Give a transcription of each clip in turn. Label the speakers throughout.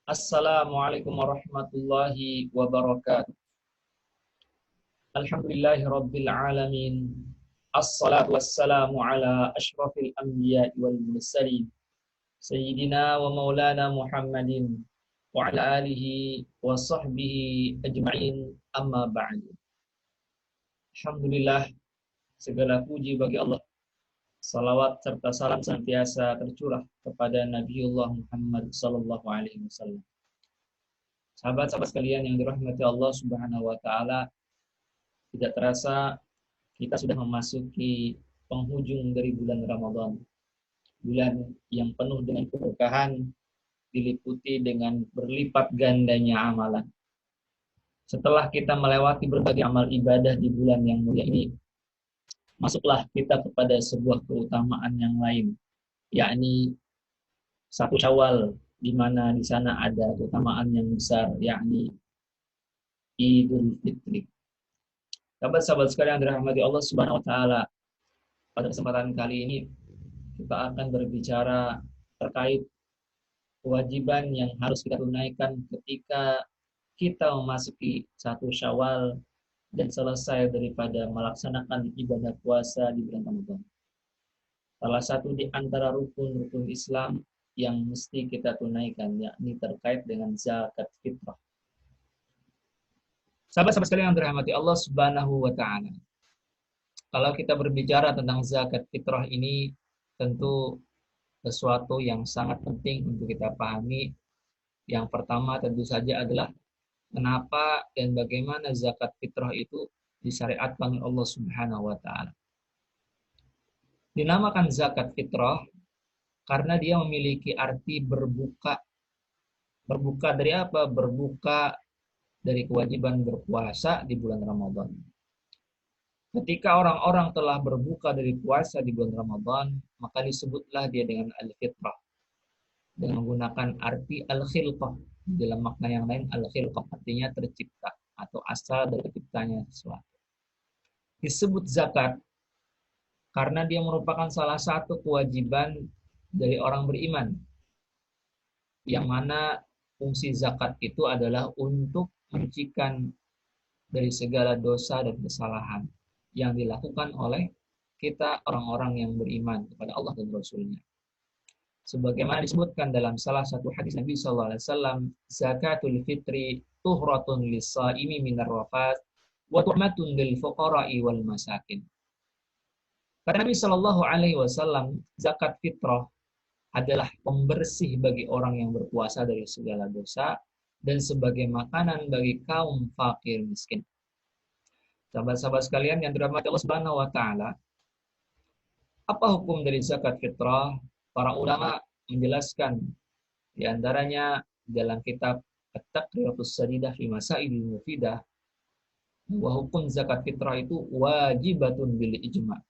Speaker 1: Assalamualaikum warahmatullahi wabarakatuh. Alhamdulillahi rabbil alamin. Assalatu wassalamu ala ashrafil anbiya'i wal mursalin. Sayyidina wa maulana Muhammadin wa ala alihi wa sahbihi ajma'in, amma ba'du. Alhamdulillah, segala puji bagi Allah. Salawat serta salam senantiasa tercurah kepada Nabiullah Muhammad sallallahu alaihi wasallam. Sahabat-sahabat sekalian yang dirahmati Allah Subhanahu wa taala, tidak terasa kita sudah memasuki penghujung dari bulan Ramadan. Bulan yang penuh dengan keberkahan, diliputi dengan berlipat gandanya amalan. Setelah kita melewati berbagai amal ibadah di bulan yang mulia ini, masuklah kita kepada sebuah keutamaan yang lain, yakni satu Syawal, di mana di sana ada keutamaan yang besar, yakni Idul Fitri. Sahabat-sahabat sekalian yang dirahmati Allah Subhanahu wa taala, pada kesempatan kali ini kita akan berbicara terkait kewajiban yang harus kita tunaikan ketika kita memasuki satu Syawal dan selesai daripada melaksanakan ibadah puasa di bulan Ramadan. Salah satu di antara rukun-rukun Islam yang mesti kita tunaikan, yakni terkait dengan zakat fitrah. Sahabat-sahabat sekalian yang dirahmati Allah Subhanahu wa taala. Kalau kita berbicara tentang zakat fitrah ini, tentu sesuatu yang sangat penting untuk kita pahami. Yang pertama tentu saja adalah kenapa dan bagaimana zakat fitrah itu disyariatkan oleh Allah Subhanahu wa taala. Dinamakan zakat fitrah karena dia memiliki arti berbuka. Berbuka dari apa? Berbuka dari kewajiban berpuasa di bulan Ramadan. Ketika orang-orang telah berbuka dari puasa di bulan Ramadan, maka disebutlah dia dengan al-fitrah. Dengan menggunakan arti al-khilqah. Dalam makna yang lain, al-khilqah artinya tercipta atau asal dari terciptanya sesuatu. Disebut zakat karena dia merupakan salah satu kewajiban dari orang beriman. Yang mana fungsi zakat itu adalah untuk mensucikan dari segala dosa dan kesalahan yang dilakukan oleh kita orang-orang yang beriman kepada Allah dan Rasul-Nya. Sebagaimana disebutkan dalam salah satu hadis Nabi SAW, zakatul fitri tuhratun lis-shaimi minar rafat wa tu'matun lil fuqara'i wal masakin. Karena Nabi SAW, zakat fitrah adalah pembersih bagi orang yang berpuasa dari segala dosa dan sebagai makanan bagi kaum fakir miskin. Sahabat-sahabat sekalian yang dirahmati Allah Subhanahu wa taala, apa hukum dari zakat fitrah? Para ulama menjelaskan di antaranya dalam kitab At-Taqriratus Sadidah fi Masailil Mufidah bahwa hukum zakat fitrah itu wajibatun bil ijma'.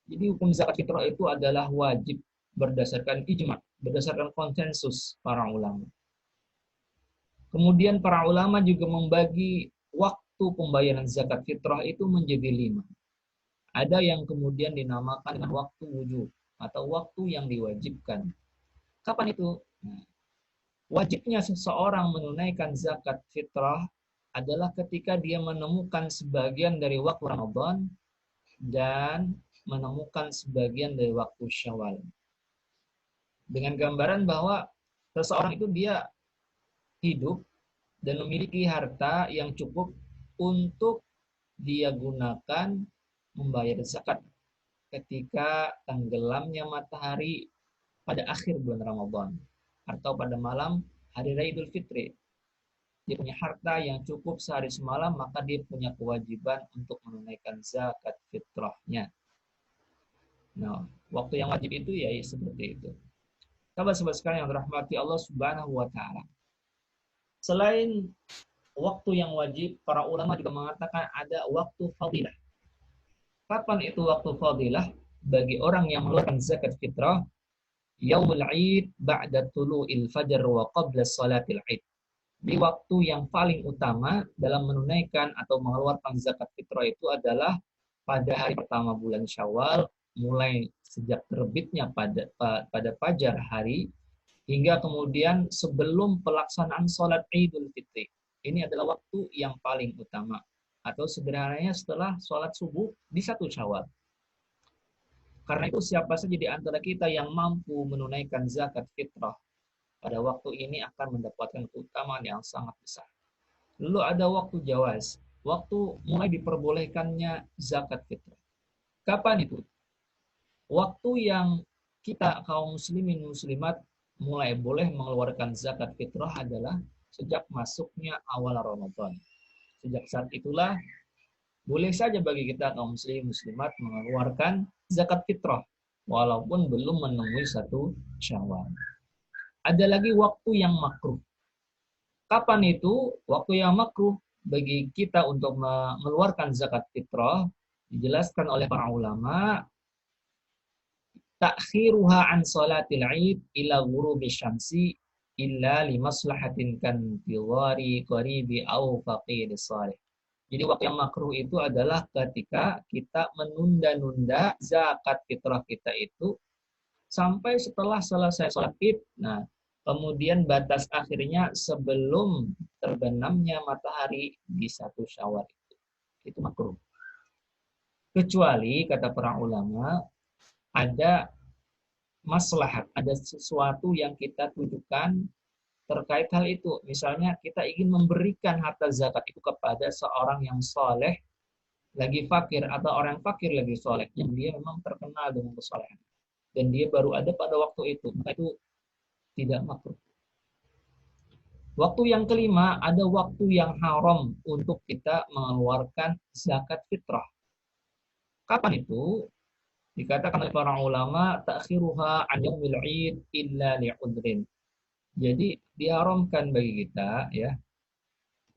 Speaker 1: Jadi hukum zakat fitrah itu adalah wajib berdasarkan ijma', berdasarkan konsensus para ulama. Kemudian para ulama juga membagi waktu pembayaran zakat fitrah itu menjadi 5. Ada yang kemudian dinamakan dengan waktu wujub atau waktu yang diwajibkan. Kapan itu? Wajibnya seseorang menunaikan zakat fitrah adalah ketika dia menemukan sebagian dari waktu Ramadan dan menemukan sebagian dari waktu Syawal. Dengan gambaran bahwa seseorang itu dia hidup dan memiliki harta yang cukup untuk dia gunakan membayar zakat ketika tenggelamnya matahari pada akhir bulan Ramadan atau pada malam hari raya Idul Fitri. Dia punya harta yang cukup sehari semalam, maka dia punya kewajiban untuk menunaikan zakat fitrahnya. Nah, waktu yang wajib itu ya seperti itu. Sahabat-sahabat sekalian yang dirahmati Allah Subhanahu wa taala. Selain waktu yang wajib, para ulama juga mengatakan ada waktu fadilah. Kapan itu waktu fadilah? Bagi orang yang mengeluarkan zakat fitrah, yaumul Id ba'da tulu'il fajr wa qabla salatil Id. Di waktu yang paling utama dalam menunaikan atau mengeluarkan zakat fitrah itu adalah pada hari pertama bulan Syawal, mulai sejak terbitnya pada fajar hari hingga kemudian sebelum pelaksanaan sholat Idul Fitri. Ini adalah waktu yang paling utama. Atau sederhananya setelah sholat subuh di 1 Syawal. Karena itu siapa saja di antara kita yang mampu menunaikan zakat fitrah pada waktu ini akan mendapatkan keutamaan yang sangat besar. Lalu ada waktu jawaz, waktu mulai diperbolehkannya zakat fitrah. Kapan itu? Waktu yang kita kaum muslimin muslimat mulai boleh mengeluarkan zakat fitrah adalah sejak masuknya awal Ramadan. Sejak saat itulah boleh saja bagi kita kaum muslim muslimat mengeluarkan zakat fitrah walaupun belum menemui 1 Syawal. Ada lagi waktu yang makruh. Kapan itu? Waktu yang makruh bagi kita untuk mengeluarkan zakat fitrah dijelaskan oleh para ulama, ta'khiruha an salatil Id ila ghurubi syamsi illa li maslahatin kan tiwari qaribi au faqir salih. Jadi waktu yang makruh itu adalah ketika kita menunda-nunda zakat fitrah kita itu sampai setelah selesai sholat Id. Nah, kemudian batas akhirnya sebelum terbenamnya matahari di 1 Syawal itu. Itu makruh. Kecuali, kata para ulama, ada maslahat, ada sesuatu yang kita tujukan terkait hal itu. Misalnya kita ingin memberikan harta zakat itu kepada seorang yang soleh, lagi fakir, atau orang fakir lagi soleh, yang dia memang terkenal dengan kesolehan. Dan dia baru ada pada waktu itu, maka itu tidak makruh. Waktu yang kelima, ada waktu yang haram untuk kita mengeluarkan zakat fitrah. Kapan itu? Dikatakan oleh para ulama, ta'khiruha an yaumil 'id illa li'udrin. Jadi diharamkan bagi kita ya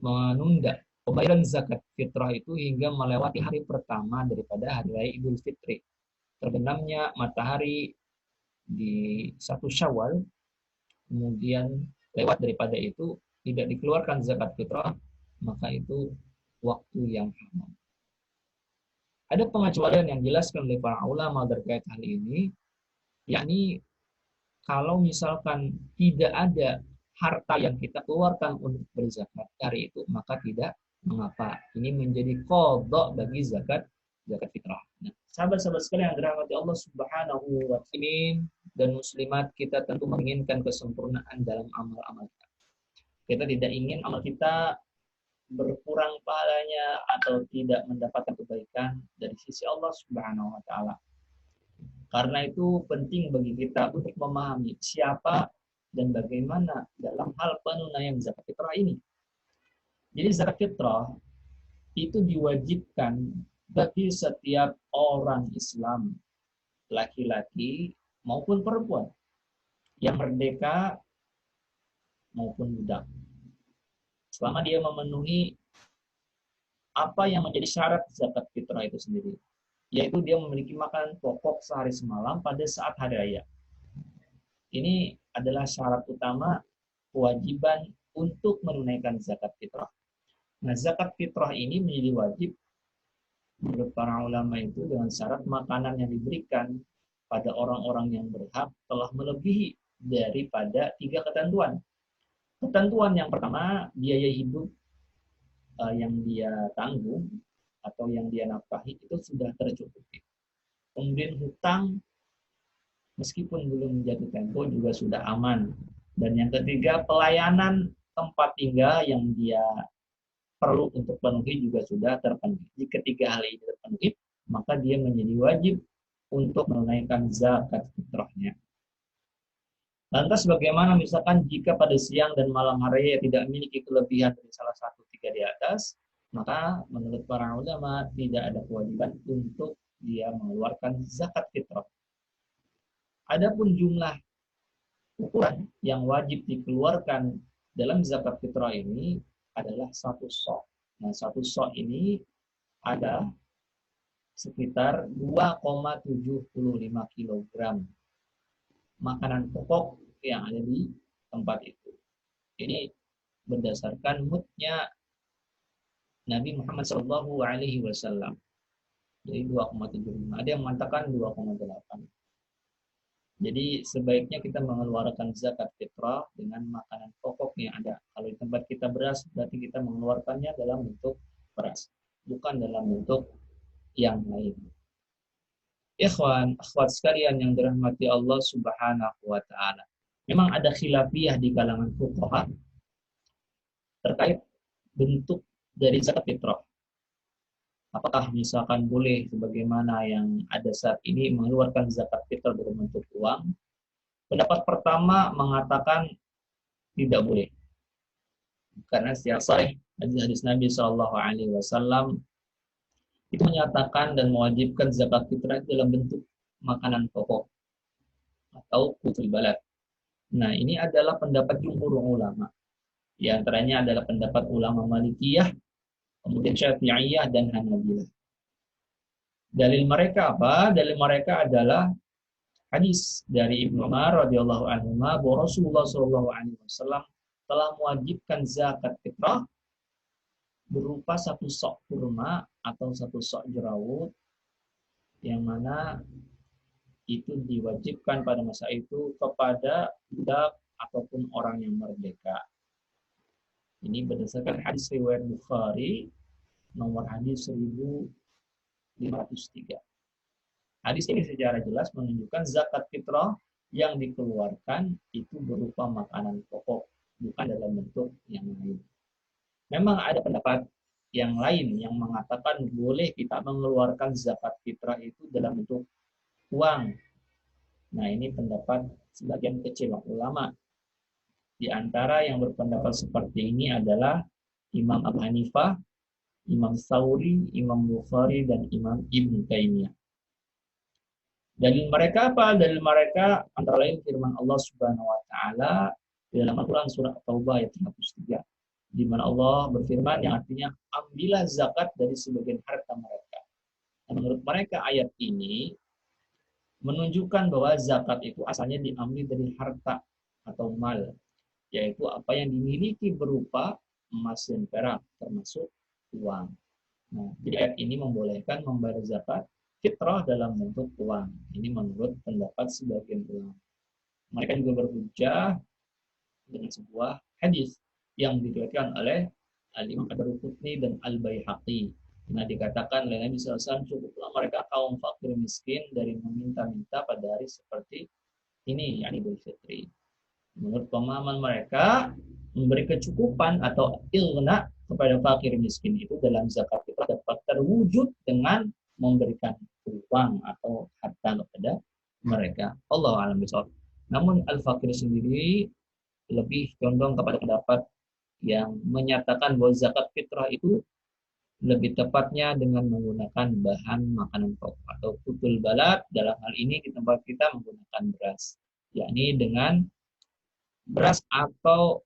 Speaker 1: menunda pembayaran zakat fitrah itu hingga melewati hari pertama daripada hari raya Idul Fitri. Terbenamnya matahari di 1 Syawal, kemudian lewat daripada itu tidak dikeluarkan zakat fitrah, maka itu waktu yang haram. Ada pengecualian yang dijelaskan oleh para ulama terkait hal ini, yakni kalau misalkan tidak ada harta yang kita keluarkan untuk berzakat hari itu, maka tidak mengapa. Ini menjadi qadha bagi zakat fitrah. Nah, sahabat-sahabat sekalian yang dirahmati Allah Subhanahu wa taala dan muslimat, kita tentu menginginkan kesempurnaan dalam amal-amal kita. Kita tidak ingin amal kita berkurang pahalanya atau tidak mendapatkan kebaikan dari sisi Allah Subhanahu wa taala. Karena itu penting bagi kita untuk memahami siapa dan bagaimana dalam hal penunaian zakat fitrah ini. Jadi zakat fitrah itu diwajibkan bagi setiap orang Islam, laki-laki maupun perempuan, yang merdeka maupun budak. Selama dia memenuhi apa yang menjadi syarat zakat fitrah itu sendiri, yaitu dia memiliki makanan pokok sehari semalam pada saat hari raya. Ini adalah syarat utama kewajiban untuk menunaikan zakat fitrah. Nah, zakat fitrah ini menjadi wajib menurut para ulama itu dengan syarat makanan yang diberikan pada orang-orang yang berhak telah melebihi daripada 3 ketentuan. Ketentuan yang pertama, biaya hidup yang dia tanggung atau yang dia nafkahi itu sudah tercukupi. Kemudian hutang meskipun belum jatuh tempo juga sudah aman. Dan yang ketiga, pelayanan tempat tinggal yang dia perlu untuk penuhi juga sudah terpenuhi. Jika 3 hal ini terpenuhi, maka dia menjadi wajib untuk menunaikan zakat fitrahnya. Lantas bagaimana misalkan jika pada siang dan malam hari tidak memiliki kelebihan dari salah satu 3 di atas, maka menurut para ulama tidak ada kewajiban untuk dia mengeluarkan zakat fitrah. Adapun jumlah ukuran yang wajib dikeluarkan dalam zakat fitrah ini adalah 1 sok. Nah, 1 sok ini ada sekitar 2,75 kg makanan pokok yang ada di tempat itu. Ini berdasarkan mudnya Nabi Muhammad SAW. Jadi 2,75. Ada yang mengatakan 2,8. Jadi sebaiknya kita mengeluarkan zakat fitrah dengan makanan pokok yang ada. Kalau di tempat kita beras, berarti kita mengeluarkannya dalam bentuk beras, bukan dalam bentuk yang lain. Ikhwan, akhwat sekalian yang dirahmati Allah Subhanahu wa taala. Memang ada khilafiyah di kalangan fuqaha terkait bentuk dari zakat fitrah. Apakah misalkan boleh sebagaimana yang ada saat ini mengeluarkan zakat fitrah berbentuk uang? Pendapat pertama mengatakan tidak boleh. Karena secara sahih hadis-hadis Nabi Shallallahu Alaihi Wasallam itu menyatakan dan mewajibkan zakat fitrah dalam bentuk makanan pokok atau kutul balad. Nah, ini adalah pendapat jumhur ulama. Di antaranya adalah pendapat ulama Malikiyah, kemudian Syafi'iyah dan Hanabilah. Dalil mereka apa? Dalil mereka adalah hadis dari Ibnu Umar radhiyallahu anhu bahwa Rasulullah Shallallahu alaihi wasallam telah mewajibkan zakat fitrah berupa satu sok kurma atau satu sok jerawat yang mana itu diwajibkan pada masa itu kepada budak ataupun orang yang merdeka. Ini berdasarkan hadis riwayat Bukhari nomor hadis 1503. Hadis ini secara jelas menunjukkan zakat fitrah yang dikeluarkan itu berupa makanan pokok, bukan dalam bentuk yang lain. Memang ada pendapat yang lain yang mengatakan boleh kita mengeluarkan zakat fitrah itu dalam bentuk uang. Nah, ini pendapat sebagian kecil ulama. Di antara yang berpendapat seperti ini adalah Imam Abu Hanifah, Imam Tsauri, Imam Bukhari, dan Imam Ibnu Taimiyah. Dalil mereka apa? Dalil mereka antara lain firman Allah Subhanahu wa taala di dalam Al-Qur'an surah Taubah ayat 103, di mana Allah berfirman yang artinya ambillah zakat dari sebagian harta mereka. Dan menurut mereka ayat ini menunjukkan bahwa zakat itu asalnya diambil dari harta atau mal, yaitu apa yang dimiliki berupa emas dan perak, termasuk uang. Nah, jadi ayat ini membolehkan membayar zakat fitrah dalam bentuk uang. Ini menurut pendapat sebagian ulama. Mereka juga berhujjah dengan sebuah hadis yang diriwayatkan oleh Al-Imam Ad-Darqutni dan Al-Baihaqi. Nah, dikatakan oleh Nabi SAW, cukuplah mereka kaum fakir miskin dari meminta-minta pada hari seperti ini, yakni Idul Fitri. Menurut pemahaman mereka, memberi kecukupan atau ilna kepada fakir miskin itu dalam zakat fitrah dapat terwujud dengan memberikan uang atau harta kepada mereka. Allah alam bisawab. Namun al-fakir sendiri lebih condong kepada pendapat yang menyatakan bahwa zakat fitrah itu lebih tepatnya dengan menggunakan bahan makanan pokok atau kutul balad. Dalam hal ini di tempat kita menggunakan beras, yakni dengan beras atau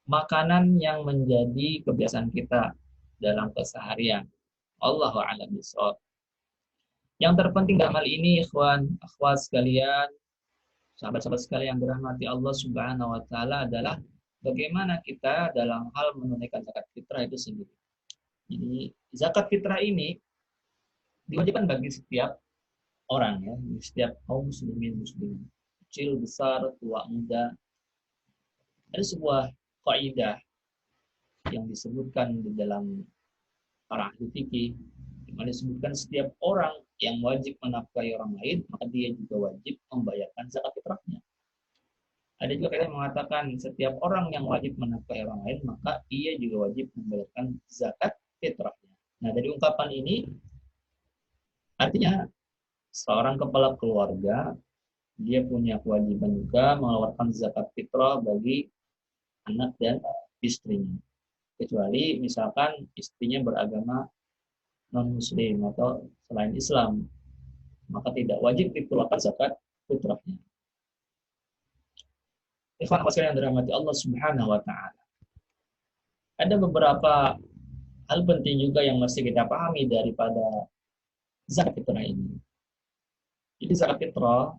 Speaker 1: makanan yang menjadi kebiasaan kita dalam keseharian. Allahu a'lam bishawab. Yang terpenting dalam hal ini, ikhwan, akhwat sekalian, sahabat-sahabat sekalian yang dirahmati Allah Subhanahu wa taala adalah bagaimana kita dalam hal menunaikan zakat fitrah itu sendiri. Jadi, zakat fitrah ini diwajibkan bagi setiap orang ya, setiap kaum muslimin muslimin, kecil, besar, tua, muda. Ada sebuah kaidah yang disebutkan di dalam para ahli fikih, di mana disebutkan setiap orang yang wajib menafkahi orang lain, maka dia juga wajib membayarkan zakat fitrahnya. Ada juga yang mengatakan setiap orang yang wajib menafkahi orang lain, maka ia juga wajib membayarkan zakat fitrahnya. Nah, dari ungkapan ini artinya seorang kepala keluarga dia punya kewajiban juga mengeluarkan zakat fitrah bagi anak dan istrinya. Kecuali misalkan istrinya beragama non-muslim atau selain Islam, maka tidak wajib dikeluarkan zakat fitrahnya. Ikhwan yang dirahmati Allah Subhanahu wa taala. Ada beberapa hal penting juga yang mesti kita pahami daripada zakat fitrah ini. Jadi zakat fitrah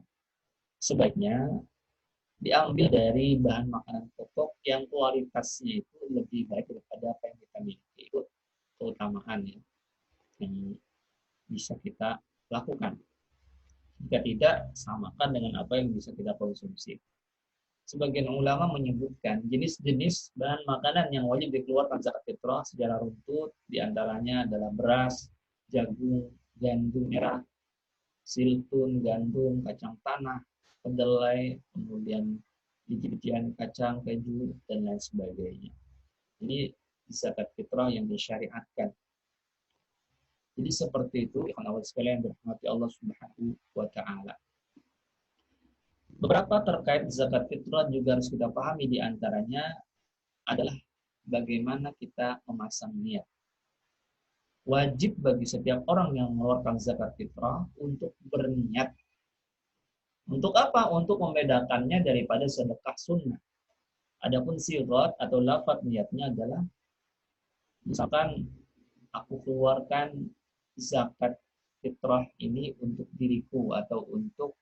Speaker 1: sebaiknya diambil dari bahan makanan pokok yang kualitasnya itu lebih baik daripada apa yang kita miliki. Itu keutamaan ya yang bisa kita lakukan. Jika tidak, samakan dengan apa yang bisa kita konsumsi. Sebagian ulama menyebutkan jenis-jenis bahan makanan yang wajib dikeluarkan zakat fitrah secara runtut, diantaranya adalah beras, jagung, gandum merah, siltun, gandum, kacang tanah, kedelai, kemudian biji-bijian kacang, keju, dan lain sebagainya. Ini zakat fitrah yang disyariatkan. Jadi seperti itu, ikhwan sekalian dirahmati Allah Subhanahu wa taala. Beberapa terkait zakat fitrah juga harus kita pahami, di antaranya adalah bagaimana kita memasang niat. Wajib bagi setiap orang yang mengeluarkan zakat fitrah untuk berniat. Untuk apa? Untuk membedakannya daripada sedekah sunnah. Adapun sirat atau lafaz niatnya adalah misalkan aku keluarkan zakat fitrah ini untuk diriku atau untuk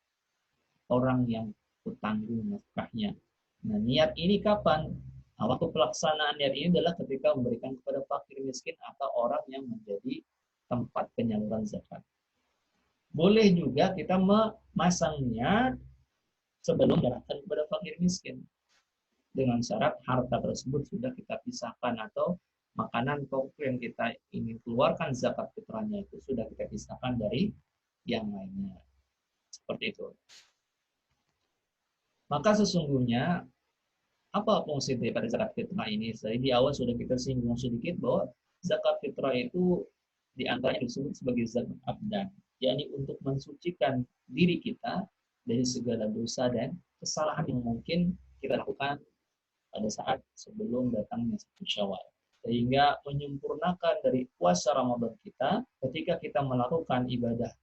Speaker 1: orang yang kutanggung nafkahnya. Nah, niat ini kapan? Nah, waktu pelaksanaan niat ini adalah ketika memberikan kepada fakir miskin atau orang yang menjadi tempat penyaluran zakat. Boleh juga kita memasang niat sebelum menyerahkan kepada fakir miskin. Dengan syarat harta tersebut sudah kita pisahkan atau makanan pokok yang kita ingin keluarkan zakat fitrahnya itu sudah kita pisahkan dari yang lainnya. Seperti itu. Maka sesungguhnya apa fungsi daripada zakat fitrah ini? Jadi di awal sudah kita singgung sedikit bahwa zakat fitrah itu diantaranya disebut sebagai zakat abdan, yakni untuk mensucikan diri kita dari segala dosa dan kesalahan yang mungkin kita lakukan pada saat sebelum datangnya satu Syawal. Sehingga menyempurnakan dari puasa Ramadan kita ketika kita melakukan ibadah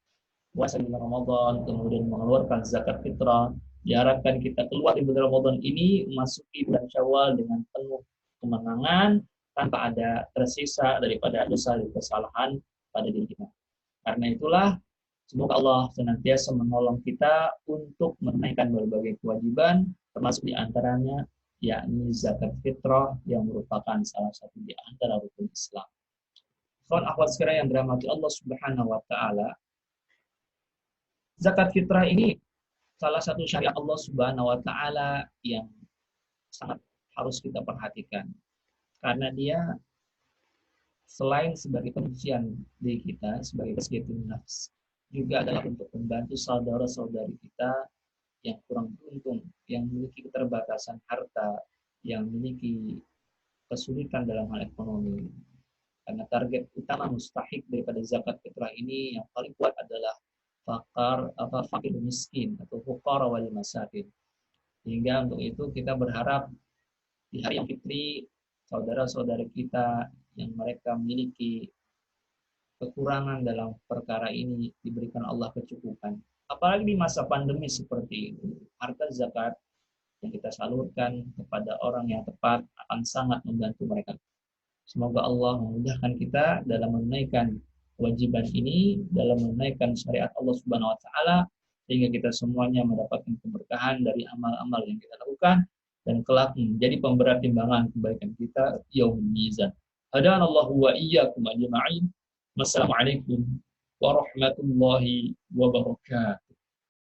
Speaker 1: puasa di bulan Ramadan, kemudian mengeluarkan zakat fitrah. Diharapkan kita keluar di bulan Ramadan ini, memasuki bulan Syawal dengan penuh kemenangan, tanpa ada tersisa daripada dosa dan kesalahan pada diri kita. Karena itulah, semoga Allah senantiasa menolong kita untuk menunaikan berbagai kewajiban, termasuk diantaranya yakni zakat fitrah yang merupakan salah satu di antara rukun Islam. Kawan akhwat sekalian yang dirahmati Allah Subhanahu wa taala, zakat fitrah ini salah satu syariat Allah Subhanahu wa taala yang sangat harus kita perhatikan. Karena dia selain sebagai penyucian diri kita, sebagai tazkiyatun nafs, juga adalah untuk membantu saudara-saudari kita yang kurang beruntung, yang memiliki keterbatasan harta, yang memiliki kesulitan dalam hal ekonomi. Karena target utama mustahik daripada zakat fitrah ini yang paling kuat adalah fakir miskin atau fuqara wal masakin. Sehingga untuk itu kita berharap di hari yang fitri saudara-saudara kita yang mereka memiliki kekurangan dalam perkara ini diberikan Allah kecukupan. Apalagi di masa pandemi seperti ini, harta zakat yang kita salurkan kepada orang yang tepat akan sangat membantu mereka. Semoga Allah memudahkan kita dalam menunaikan kewajiban ini, dalam menunaikan syariat Allah Subhanahu wa taala, sehingga kita semuanya mendapatkan keberkahan dari amal-amal yang kita lakukan dan kelak menjadi pemberat timbangan kebaikan kita yaumul mizan. Hadanallahu wa iyyakum ajma'in. Wassalamualaikum warahmatullahi wabarakatuh.